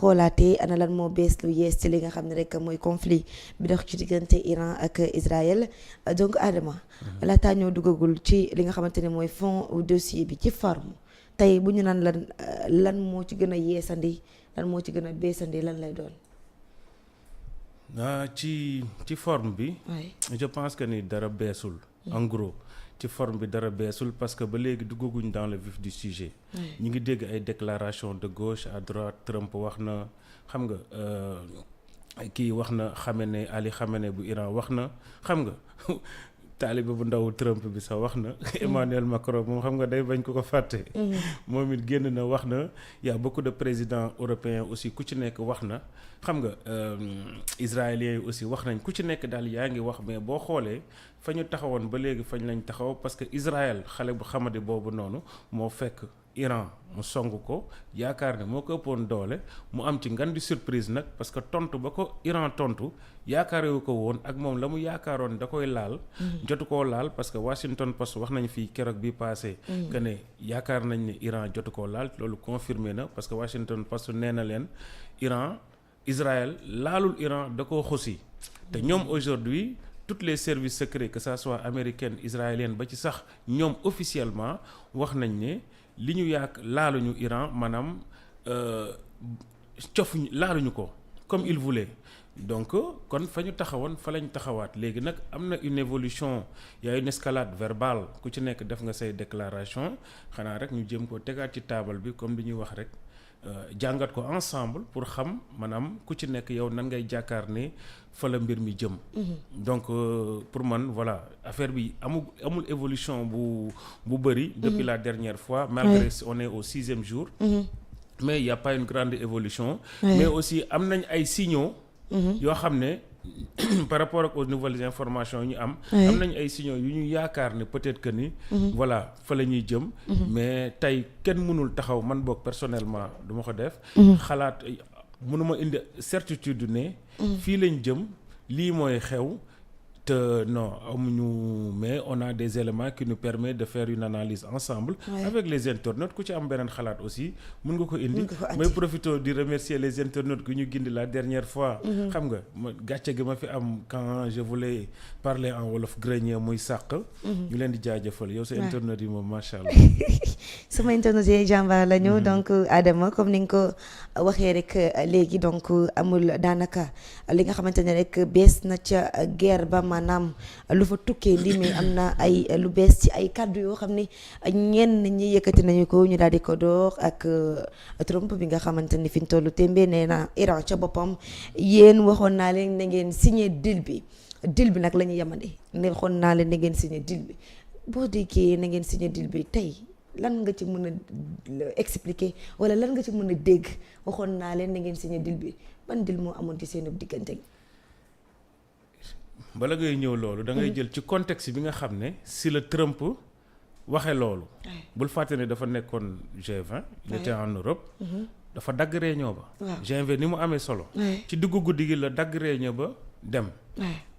xoolaatee ana lan moo bees lu yees ci li nga xam ne rek mooy conflit bi dox ci diggante Iran ak Israël donc Adama laataa ñoo duggagul ci li nga xamante ne mooy fond dossier bi ci forme tey bu ñu naan lan moo ci gën a yeesandi lan moo ci gën a beesandi lan lay doon. ci forme bi. je pense que ni dara beesul. en gros ci forme bi dara beesul parce que ba léegi duggaguñ dans le vif du sujet. ñu ngi dégg ay déclaration de gauche à droite Trump wax na xam nga kii wax na Khamenei Ali Khamenei bu Iran wax na xam nga taalibe bu ndaw Trump bi sax wax na. Emmanuel Macron moom xam nga day bañ ko fàtte. moom it génn na wax na y a beaucoup de présidents européens aussi ku ci nekk wax na xam nga israéliens yi aussi wax nañ ku ci nekk daal yaa ngi wax mais boo xoolee fa ñu taxawoon ba léegi fañ lañ taxaw parce que Israël xale bu xamadi boobu noonu moo fekk Iran mu song ko yaakaar ne moo ko ëppoon doole mu am ci ngan di surprise nag parce que tontu ba ko Iran tontu yaakaarewu ko woon ak moom la mu yaakaaroon da koy laal. jotu koo laal parce que Washington Post wax nañ fii keroog bi passé que ne yaakaar nañ ne Iran jotu koo laal loolu confirmé na parce que Washington Post nee na leen Israël laalul Iran da koo xosi te ñoom aujourd'hui tous les services secrets que ça soit américaine israélienne ba ci sax ñoom officiellement wax nañ ne li ñu laaluñu Iran maanaam cofuñu laaluñu ko comme il voulait donc kon fa ñu taxawoon fa lañ taxawaat léegi nag am na une évolution y a une escalade verbale ku ci nekk def nga say déclaration xanaa rek ñu jëm ko tegaat ci taabal bi comme li ñuy wax rek jàngat ko ensemble pour xam maanaam ku ci nekk yow nan ngay jàkkaar ne fa la mbir mi jëm. donc pour man voilà affaire bi amul évolution bu bëri. depuis la dernière fois. malgré on est au 6e jour. mais il y a pas une grande évolution. mais aussi am nañ ay signaux. yoo xam ne par rapport ak aux nouvelles informations yu ñu am nañ ay signaux yu ñu yaakaar ne peut-être que ni voilà fa la ñuy jëm mais tey kenn mënul taxaw man boog personnellement du ma ko def xalaat mënuma indi certitude ne fii lañ jëm lii mooy xew te non amuñu mais on a des éléments qui nous permettent de faire une analyse ensemble avec les internautes ku ci am beneen xalaat aussi mën nga ko indi may profiter di remercier les internautes que ñu gindi la dernière fois xam nga gàcce gi ma fi am quand je voulais parler en wolof grenier muy sàq ñu leen di jaajëfal yow sa internautes yi moom macha allah sama internautes yi jàmbaar lañu donc Adama comme ni nga ko waxee rek léegi donc amul daanaka li nga xamante ne rek bees na ca guerre ba maanaam lu fa tukkee lii mais am na ay lu bees ci ay kàddu yoo xam ne ñenn ñi yëkkati nañu ko ñu daal di ko door ak Trump bi nga xamante ni fi ñu tollu tembe nee na Iran ca boppam yéen waxoon naa leen na ngeen signé deal bi nag la ñu yemande ne waxoon naa leen na ngeen signé deal bi boo déggee na ngeen signé deal bi tey lan nga ci mën a expliquer wala lan nga ci mën a dégg waxoon naa leen na ngeen signé deal bi ban deal moo amoon ci seen diggante. bala ngay ñëw loolu da ngay jël ci contexte bi nga xam ne si la Trump waxe loolu bul fàtte ne dafa nekkoon G20 il était en Europe dafa dagg réunion ba G20 ni mu amee solo ci diggu guddi gi la dagg réunion ba dem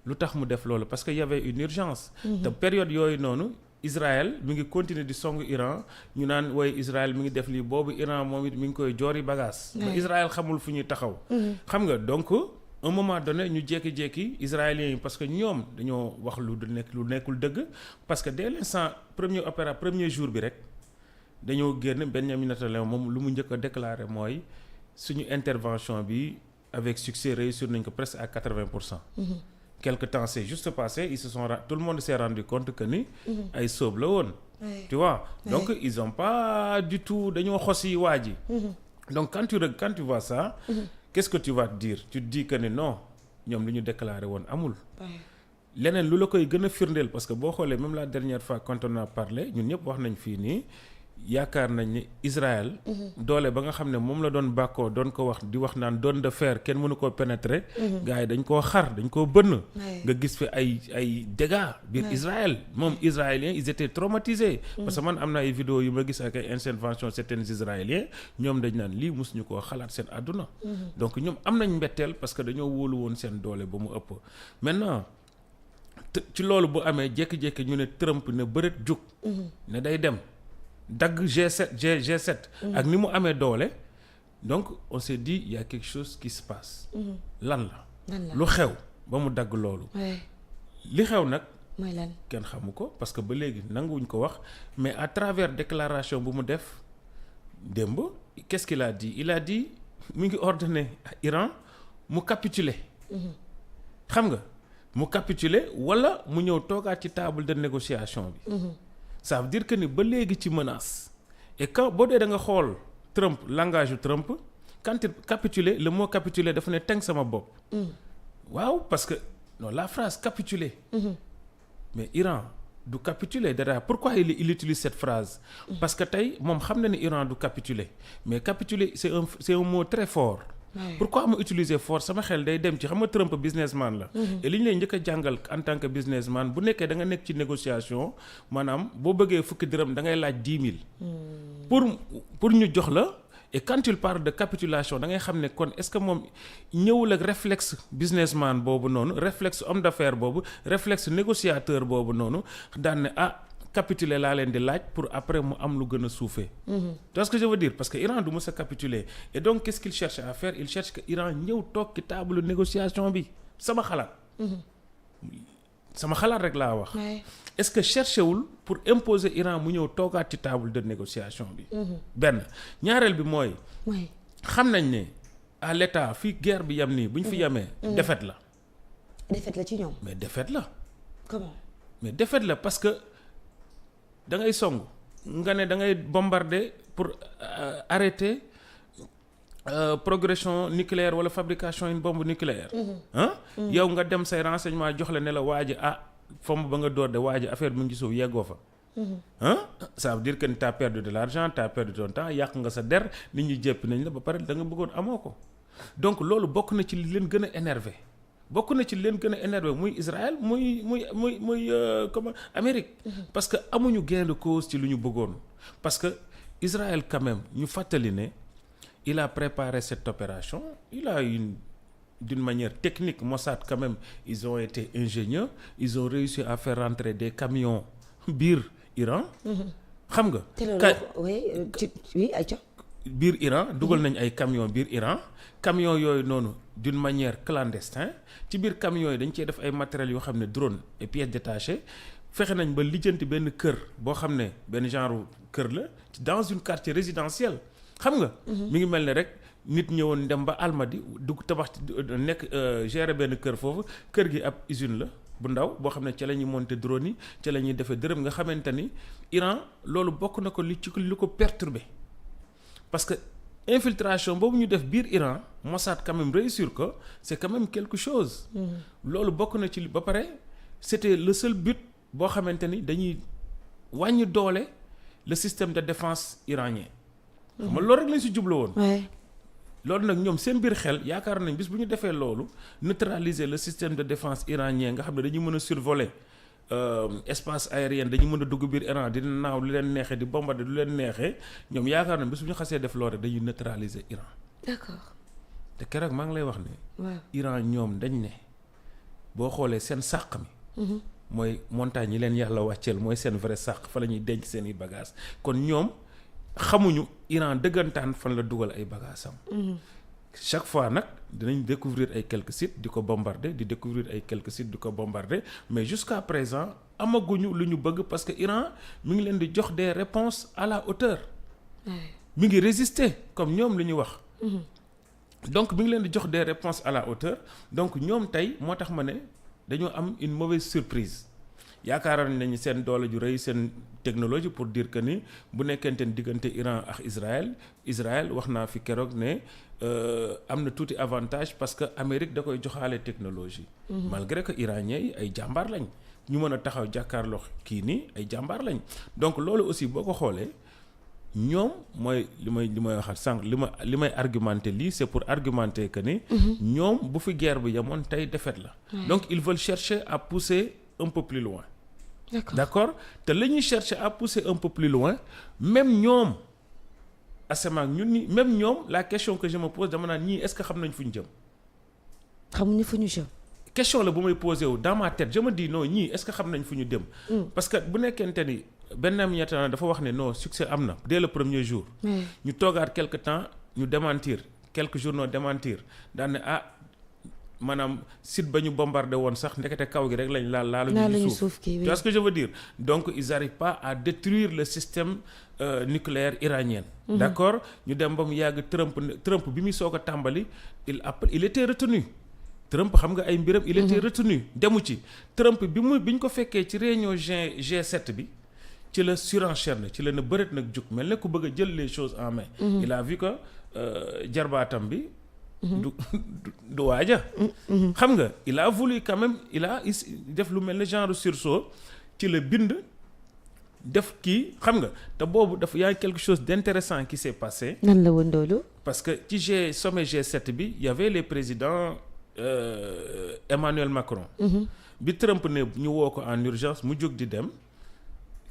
lu tax mu def loolu parce que y avait une urgence te période yooyu noonu Israël mi ngi continuer di song Iran ñu naan waaye Israël mi ngi def lii boobu Iran moom it mi ngi koy joori bagage ba Israël xamul fu ñuy taxaw xam nga donc un moment donné ñu jékki-jékki israéliens yi parce que ñoom dañoo wax lu nekkul dëgg parce que dès l'instant premier jour bi rek dañoo génn Benjamin Netanyahu moom lu mu njëkk a déclaré mooy suñu intervention bi avec succès réussir nañ ko presque à 80%. quelque temps c'est juste passé tout le monde s'est rendu compte que ni ay sóob la woon tu vois donc ils ont pas du tout dañoo xosi waa ji donc quand tu vois ça qu'est-ce que tu vas te dire tu te dis que non ñoom li ñu déclaré woon amul leneen lu la koy gën a firndeel parce que boo xoolee même la dernière fois quand on a parlé ñun ñëpp wax nañ fii nii yaakaar nañ ni Israël doole ba nga xam ne moom la doon bàkkoo doon ko wax di wax naan doon de fer kenn mënu koo pénétrer gars yi dañ koo xar dañ koo bënn nga gis fi ay dégâts biir Israël moom israéliens ils étaient traumatisés parce que man am na ay vidéos yu ma gis ak ay interventions certains israéliens ñoom dañ naan lii mosuñu koo xalaat seen àdduna donc ñoom am nañ mbetteel parce que dañoo wóolu woon seen doole ba mu ëpp maintenant ci loolu bu amee jékki-jékki ñu ne Trump ne bëreet jug ne day dem dagg G7 ak ni mu amee doole donc on s'est dit il y a quelque chose qui se passe. lan la lan la lu xew ba mu dagg loolu. li xew nag. mooy lan kenn xamu ko parce que ba léegi nanguwuñ ko wax mais à travers déclaration bu mu def démb qu'est-ce qu'il a dit il a dit mu ngi ordonné Iran mu capituler. xam nga mu capituler wala mu ñëw toogaat ci table de négociation bi. ça veut dire que ni ba léegi ci menace. et quand boo dee da nga xool Trump langage yu Trump quand il capituler le mot capituler dafa ne teng sama bopp. waaw parce que non la phrase capituler. mais Iran du capituler dara pourquoi il utilise cette phrase. parce que tey moom xam na ni Iran du capituler mais capituler c'est un mot très fort. pourquoi mu utiliser fort sama xel day dem ci xam nga Trump businessman la. et li ñu lay njëkk a jàngal en tant que businessman bu nekkee da nga nekk ci négociation maanaam boo bëggee fukki dërëm da ngay laaj 10 000. pour ñu jox la. et quand il parle de capitulation da ngay xam ne kon est-ce que moom ñëwul ak réflexe businessman boobu noonu réflexe homme d'affaires boobu réflexe négociateur boobu noonu daan ne capituler laa leen di laaj pour après mu am lu gën a suufee. Tu vois ce que je veux dire parce que Iran du mës a capituler et donc qu'est-ce qu'il cherche à faire il cherche que Iran ñëw toog ci table négociation bi sama xalaat. sama xalaat rek laa wax. est-ce que cherché wul pour imposer Iran mu ñëw toogaat ci table de négociation bi. benn ñaareel bi mooy. xam nañ ne à l'état fii guerre bi yam nii bu ñu fi yamee. défaite la. défaite la ci ñoom. mais défaite la. comment. mais défaite la parce que da ngay song nga ne da ngay bombarder pour arrêter progression nucléaire wala fabrication une bombe nucléaire. yow nga dem say renseignement jox la ne la waa ji fomm ba nga door de waa ji affaire mu ngi suuf yeggoo fa. ça veut dire que t'as perdu de l'argent t'as perdu ton temps yàq nga sa der nit ñi jéppi nañ la ba pare da nga bëggoon amoo ko donc loolu bokk na ci li leen gën a énervé muy Israël muy comment Amérique. parce que amuñu gain de cause ci lu ñu bëggoon parce que Israël quand même ñu fàttali ne il a préparé cette opération il a d'une manière technique Mossad quand même ils ont été ingénieux ils ont réussi à faire rentrer des camions biir Iran. xam nga. biir Iran dugal nañ ay camions biir Iran camions yooyu noonu d'une manière clandestine ci biir camions yi dañ cee def ay matériels yoo xam ne drone et pièces détachées fexe nañ ba lijjanti benn kër boo xam ne benn genre kër la dans une quartier résidentiel xam nga. mi ngi mel ne rek. nit ñëwoon dem ba Almadi dugg tabax nekk gérer benn kër foofu kër gi ab usine la bu ndaw boo xam ne ca la ñuy monter drone yi ca la ñuy defee dërëm nga xamante ni Iran loolu bokk na ko li ko perturber parce que infiltration boobu ñu def biir Iran Mossad quand même réussir ko c'est quand même quelque chose. loolu bokk na ci ba pare c'était le seul but boo xamante ni dañuy wàññi doole le système de défense iranien. xam nga loolu rek lañ si jublu woon. loolu nag ñoom seen biir xel yaakaar nañ bis bu ñu defee loolu neutraliser le système de défense iranien nga xam ne dañuy mën a survoler espace aérien dañuy mën a dugg biir Iran di naaw lu leen neexee di bombarder lu leen neexee ñoom yaakaar nañ bis bu ñu xasee def loolu rek dañuy neutraliser Iran. d'accord. te keroog maa ngi lay wax ne. waaw Iran ñoom dañ ne boo xoolee seen sàq mi. mooy montagne yi leen yàlla wàcceel mooy seen vrai sàq fa la ñuy denc seen i bagages kon ñoom. xamuñu Iran dëggantaan fan la dugal ay bagages am. chaque fois nag dinañ découvrir ay quelques sites di ko bombarder di découvrir ay quelques sites di ko bombarder mais jusqu'à présent amaguñu lu ñu bëgg parce que Iran mi ngi leen di jox des réponses à la hauteur. mi ngi résister comme ñoom li ñu wax. donc mi ngi leen di jox des réponses à la hauteur donc ñoom tey moo tax ma ne dañoo am une mauvaise surprise. yaakaaroon nañu seen doole ju rëy seen technologie pour dire que ni bu nekkente ni diggante Iran ak Israël wax naa fi keroog ne am na tuuti avantage parce que Amérique da koy joxaale technologie. malgré que iranien yi ay jàmbaar lañ ñu mën a taxaw jàkkaarloo kii nii ay jàmbaar lañ donc loolu aussi boo ko xoolee ñoom mooy li may waxal sànq li may argumenter lii c'est pour argumenter que ni. ñoom bu fi guerre bi yemoon tey défaite la. donc ils veulent chercher à pousser un peu plus loin. D'accord te la ñuy chercher à pousser un peu plus loin même ñoom asama ñun ñi même ñoom la question que je me pose dama naan ñii est-ce que xam nañ fu ñu jëm. xamuñu fu ñu jëm. question la bu may posé wu dans ma tête je me dis non ñii est-ce que xam nañ fu ñu dem. parce que bu nekkente ni Benjamin Netanyahu dafa wax ne non succès am na dès le premier jour. ñu toogaat quelque temps ñu démentir quelques journaux démentir daan ne maanaam site ba ñu bombardé woon sax ndekete kaw gi rek lañ laaluñu suuf tu vois ce que je veux dire donc ils arrivent pas à détruire le système nucléaire iranien d'accord ñu dem ba mu yàgg Trump bi muy soog a tàmbali il était retenu Trump xam nga ay mbiram il était retenu demu ci Trump bi ñu ko fekkee ci réunion G7 bi ci la surenchère na ci la na bëreet nag jug mel ne ku bëgg a jël les choses en main il a vu que jarbaatam bi du waaja xam nga il a voulu quand même def lu mel ne genre sursaut ci la bind def kii xam nga te boobu dafa y a quelque chose d'intéressant qui s'est passé nan la woon loolu parce que ci sommet G7 bi y avait les présidents Emmanuel Macron bi Trump ne ñu woo ko en urgence mu jóg di dem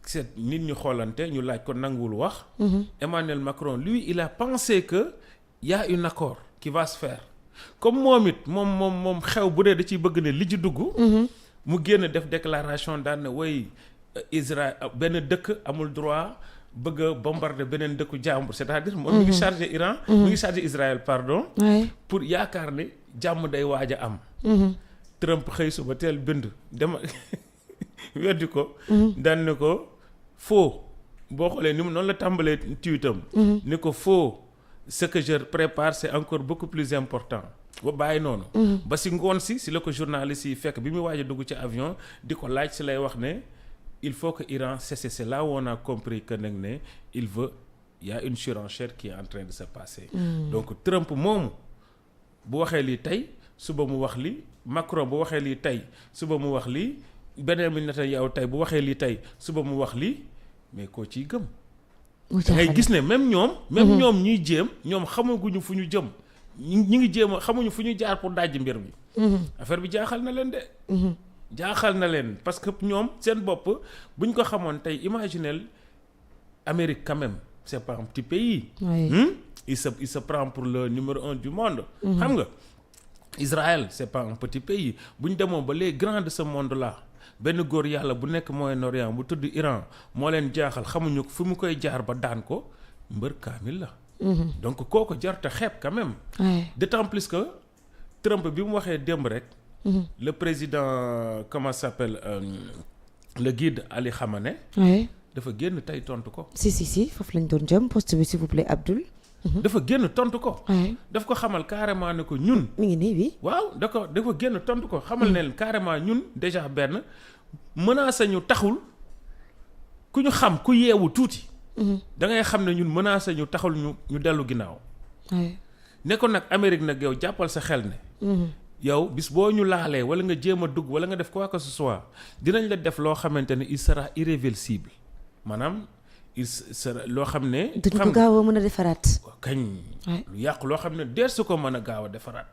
seet nit ñu xoolante ñu laaj ko nanguwul wax Emmanuel Macron lui il a pensé que y a un accord qui va se faire comme moom xew bu dee da ciy bëgg ne li ci dugg mu génn def déclaration daan ne way Israël benn dëkk amul droit bëgg a bombarder beneen dëkku jàmbur c'est-à-dire moom mi ngi chargé Iran mi ngi chargé Israël pardon pour yaakaar ne jàmm day waaj a am Trump xëy suba teel bind dema weddi ko daan ne ko faux boo xoolee ni mu noonu la tàmbalee tweetam ni ko faux ce que je prépare c'est encore beaucoup plus important ba bàyyi noonu ba si ngoon si la ko journaliste yi fekk bi muy waaj a dugg ci avion di ko laaj si lay wax ne il faut que Iran cesse. C'est là où on a compris que nag ne il y a une surenchère qui est en train de se passer donc Trump moomu bu waxee lii tey suba mu wax li Macron bu waxee lii tey suba mu wax lii Benjamin Netanyahu tey bu waxee lii tey suba mu wax lii mais koo ciy gëm da ngay gis ne même ñoom ñuy jéem ñoom xamaguñu fu ñu jëm ñi ngi jéem a xamuñu fu ñu jaar pour dajji mbir mi affaire bi jaaxal na leen de jaaxal na leen parce que ñoom seen bopp buñ ko xamoon tey imaginel Amérique quand même c'est pas un petit pays il se prend pour le numéro 1 du monde xam nga Israël c'est pas un petit pays buñ demoon ba les grands de ce monde là benn góor yàlla bu nekk Moyen-Orient bu tudd Iran moo leen jaaxal xamuñu fu mu koy jaar ba daan ko mbër kaamil la donc kooku jarta xeeb quand même d'autant plus que Trump bi mu waxee démb rek le président comment ça s'appelle le guide Ali Khamenei dafa génn tey tontu ko si foofu lañ doon jëm poste bi s'il vous plaît Abdoul dafa génn tontu ko daf ko xamal carrément ne ko ñun mi ngi nii bi waaw dafa génn tontu ko xamal ne leen carrément ñun déjà benn menacé ñu taxul ku ñu xam ku yeewu tuuti da ngay xam ne ñun menacé ñu taxul ñu dellu ginnaaw ne ko nag Amérique nag yow jàppal sa xel ne yow bis boo ñu laalee wala nga jéem a dugg wala nga def quoi que ce soit dinañ la def loo xamante ne il sera irréversible maanaam il sera loo xam ne duñ ko gaaw a mën a defaraat kañ lu yàqu loo xam ne deer su ko mën a gaaw a defaraat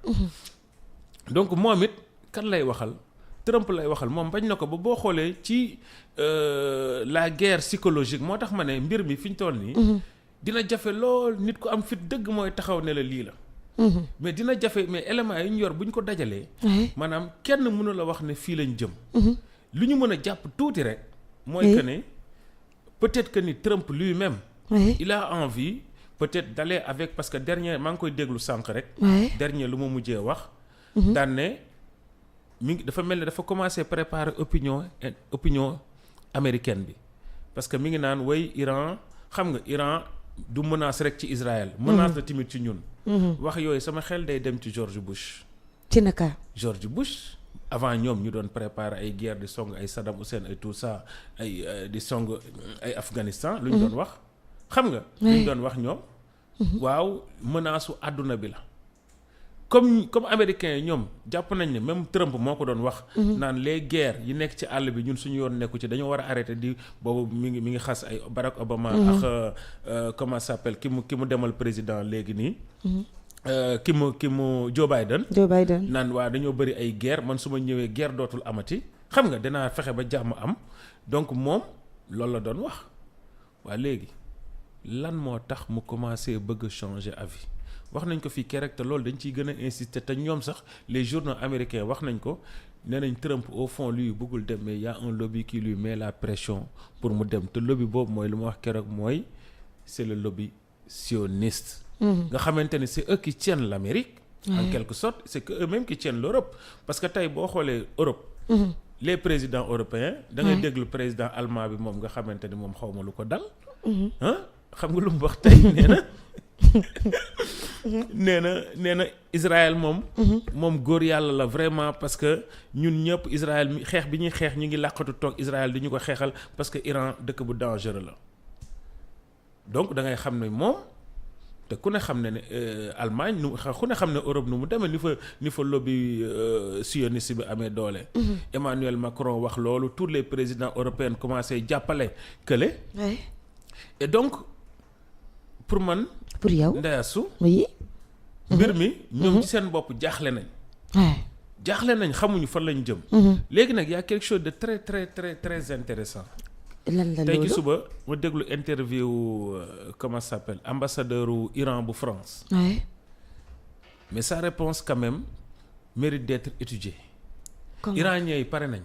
donc moom it kan lay waxal Trump lay waxal moom bañ na ko ba boo xoolee ci la guerre psychologique moo tax ma ne mbir mi fi ñu toll nii dina jafe lool nit ku am fit dëgg mooy taxaw ne la lii la mais dina jafe mais éléments yi ñu yor bu ñu ko dajalee maanaam kenn mënu la wax ne fii lañ jëm lu ñu mën a jàpp tuuti rek mooy que ne peut-être que ni Trump lui-même il a envie peut-être d'aller avec parce que dernier maa ngi koy déglu sànq rek dernier lu ma mujjee wax daan ne mi ngi dafa mel ne dafa commencer préparer opinion américaine bi parce que mi ngi naan way Iran xam nga Iran du menace rek ci Israël menace la timit ci ñun wax yooyu sama xel day dem ci George Bush ci naka George Bush avant ñoom ñu doon préparer ay guerre di song ay Saddam Hussein ay tout ça ay di song ay Afghanistan lu ñu doon wax xam nga lu ñu doon wax ñoom waaw menace su àdduna bi la comme américains yi ñoom jàpp nañ ne même Trump moo ko doon wax naan les guerres yi nekk ci àll bi ñun suñu yoon nekku ci dañoo war a arrêter di boobu mi ngi xas ay Barack Obama ak comment ça s'appelle ki mu demal président léegi nii ki mu Joe Biden naan waa dañoo bëri ay guerre man su ma ñëwee guerre dootul amati xam nga dinaa fexe ba jàmm am donc moom loolu la doon wax waa léegi lan moo tax mu commencé bëgg changer avis wax nañ ko fii keroog te loolu dañ ciy gën a insister te ñoom sax les journaux américains wax nañ ko nee nañ Trump au fond lui bëggul dem mais y a un lobby qui lui met la pression pour mu dem te lobby boobu mooy lu ma wax keroog mooy c'est le lobby sioniste nga xamante ni c'est eux qui tiennent l'Amérique en quelque sorte, c'est que eux-mêmes qui tiennent l'Europe parce que tey boo xoolee Europe les présidents européens da ngay déglu président allemand bi moom nga xamante ni moom xaw ma lu ko dal xam nga lu mu wax tey nee na Israël moom góor yàlla la vraiment parce que ñun ñëpp Israël mi xeex bi ñuy xeex ñu ngi làqatu toog Israël di ñu ko xeexal parce que Iran dëkk bu dangereux la donc da ngay xam ne moom te ku ne xam ne Allemagne ku ne xam ne Europe nu mu demee ni fa lobby sioniste bi amee doole. Emmanuel Macron wax loolu tous les présidents européens commencé jàppale kële. Et donc pour man. pour yow Ndeyasu. oui. mbir mi ñoom ci seen bopp jaaxle nañ. jaaxle nañ xamuñu fan lañ jëm. léegi nag y a quelque chose de très très très très intéressant lan la tey loolu ci suba ma déglu interview comment ça s'appelle ambassadeur u Iran bu France. Mais sa réponse quand même mérite d'être étudiée. Iraniens yi pare nañ.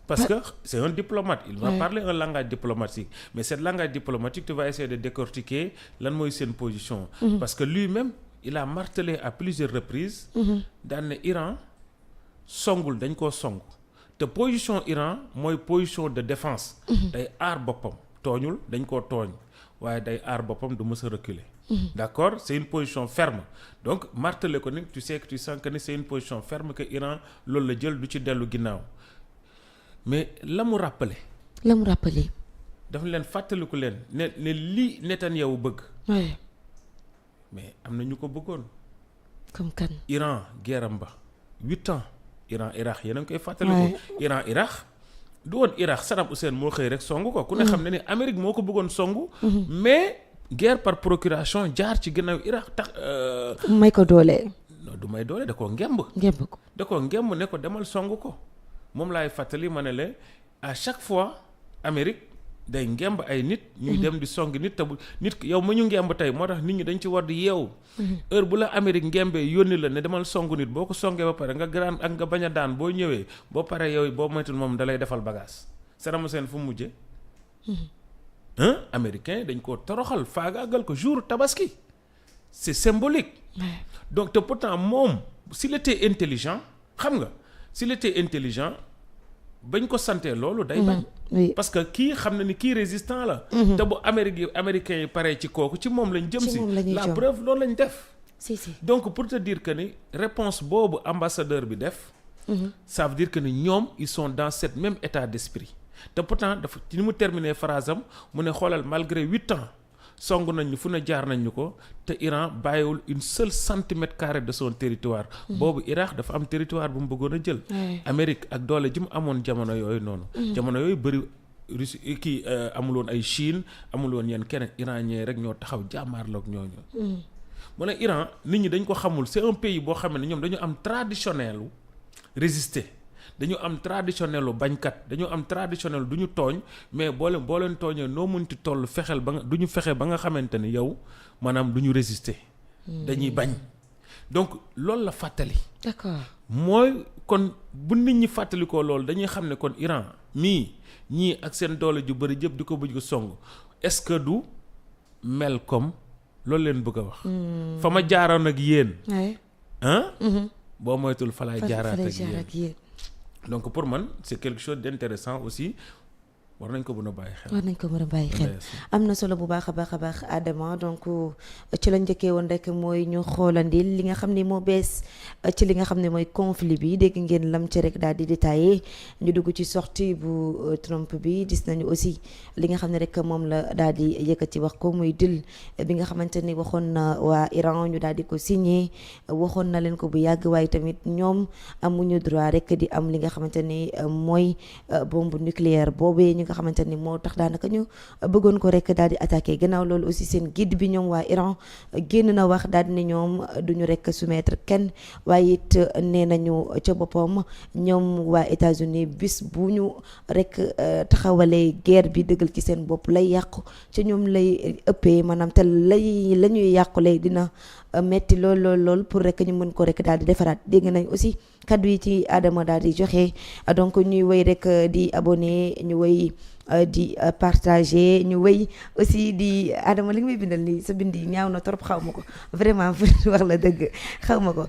Parce que c'est un diplomate, il va parler un langage diplomatique. Mais ce langage diplomatique, tu vas essayer de décortiquer lan mooy seen position. Parce que lui-même, il a martelé à plusieurs reprises daan ne Iran songul dañ koo song. te position Iran mooy position de défense. day aar boppam tooñul dañ koo tooñ waaye day aar boppam du mës a reculer. D'accord, c'est une position ferme donc martelé ko ni tu sais que tu sens que ni c'est une position ferme que Iran loolu la jël du ci dellu ginnaaw mais la mu rappelé. dafa leen fàttaliku leen ne lii Netanyahu bëgg. mais am na ñu ko bëggoon. comme kan. Iran guerram ba 8 ans. Iran Irak yéen a ngi koy fàttaliku. Iran Irak du woon Irak Saddam Hussein moo xëy rek songu ko. ku ne xam ne ni Amérique moo ko bëggoon songu. mais guerre par procuration jaar ci ginnaaw Irak tax. may ko doole. non du may doole da koo ngemb. ko da koo ngemb ne ko demal songu ko moom laay fàttali ma ne la à chaque fois Amérique day ngemb ay nit. ñuy dem di song nit te bu nit yow ma ñu ngemb tey moo tax nit ñi dañ ci war di yeewu. heure bu la Amérique ngembee yónni la ne demal songu nit boo ko songee ba pare nga grand ak nga bañ a daan boo ñëwee boo paree yow boo moytul moom dalay defal bagage. Saddam Hussein fu mu mujjee. Américain dañ koo toroxal faagaagal ko jour tabaski. C'est symbolique. Donc te pourtant moom s'il était intelligent xam nga s'il était intelligent bañ ko santee loolu day bañ. parce que kii xam na ni kii résistant la. te bu américains yi paree ci kooku ci moom lañ jëm si. la preuve loolu lañ def. si. donc pour te dire que ni réponse boobu ambassadeur bi def. ça veut dire que ni ñoom ils sont dans cet même état d'esprit. te pourtant dafa ci ni mu terminer phrase am mu ne xoolal malgré 8 ans song nañ ñu fu ne jaar nañ ñu ko te Iran bàyyiwul une seule centimètre carré de son territoire. boobu Irak dafa am territoire bu mu bëggoon a jël. Amérique ak doole ji mu amoon jamono yooyu noonu. jamono yooyu bëri Russie kii amuloon ay Chine amuloon yenn keneen iranien rek ñoo taxaw jàmmaarloog ñooñu. mu ne Iran nit ñi dañ ko xamul c'est un pays boo xam ne ñoom dañu am traditionnel u résister. dañu am traditionnel lu bañkat dañu am traditionnel du ñu tooñ mais boo leen tooñee noo mënti toll fexeel ba nga du ñu fexe ba nga xamante ni yow maanaam du ñu résister. dañuy bañ donc loolu la fàttali. d'accord mooy kon bu nit ñi fàttalikoo loolu dañuy xam ne kon Iran ñii ak seen doole ju bëri jëpp di ko bëgg song est-ce que du mel comme loolu leen bëgg a wax. fa ma jaaroon ak yéen. boo moytul fa laay jaaraat ak yéen. donc pour man c'est quelque chose d'intéressant aussi war nañ ko mën a bàyyi xel. am na solo bu baax a baax Adama donc ci la njëkkee woon rek mooy ñu xoolandi li nga xam ne moo bees ci li nga xam ne mooy conflit bi dégg ngeen lam ci rek daal di détaillé ñu dugg ci sortie bu Trump bi gis nañu aussi li nga xam ne rek moom la daal di yëkkati wax ko muy deal bi nga xamante ni waxoon na waa Iran ñu daal di ko signé waxoon na leen ko bu yàgg waaye tamit ñoom amuñu droit rek di am li nga xamante ni mooy bombe nucléaire boobee nga xamante ni moo tax daanaka ñu bëggoon ko rek daal di attaqué gannaaw loolu aussi seen guide bi ñoom waa Iran génn na wax daal di ne ñoom duñu rek soumettre kenn waaye waaye it nee nañu ca boppam ñoom waa États-Unis bis bu ñu rek taxawalee guerre bi dëggal ci seen bopp lay yàqu ca ñoom lay ëppee maanaam te la ñuy yàqu lay dina metti lool pour rek ñu mën ko rek daal di defaraat dégg nañ aussi kaddu yi ci Adama daal di joxe donc ñuy wéy rek di abonné ñu wéy di partager ñu wéy aussi di Adama li nga may bindal nii sa bind yi ñaaw na trop xaw ma ko vraiment wax la dëgg xaw ma ko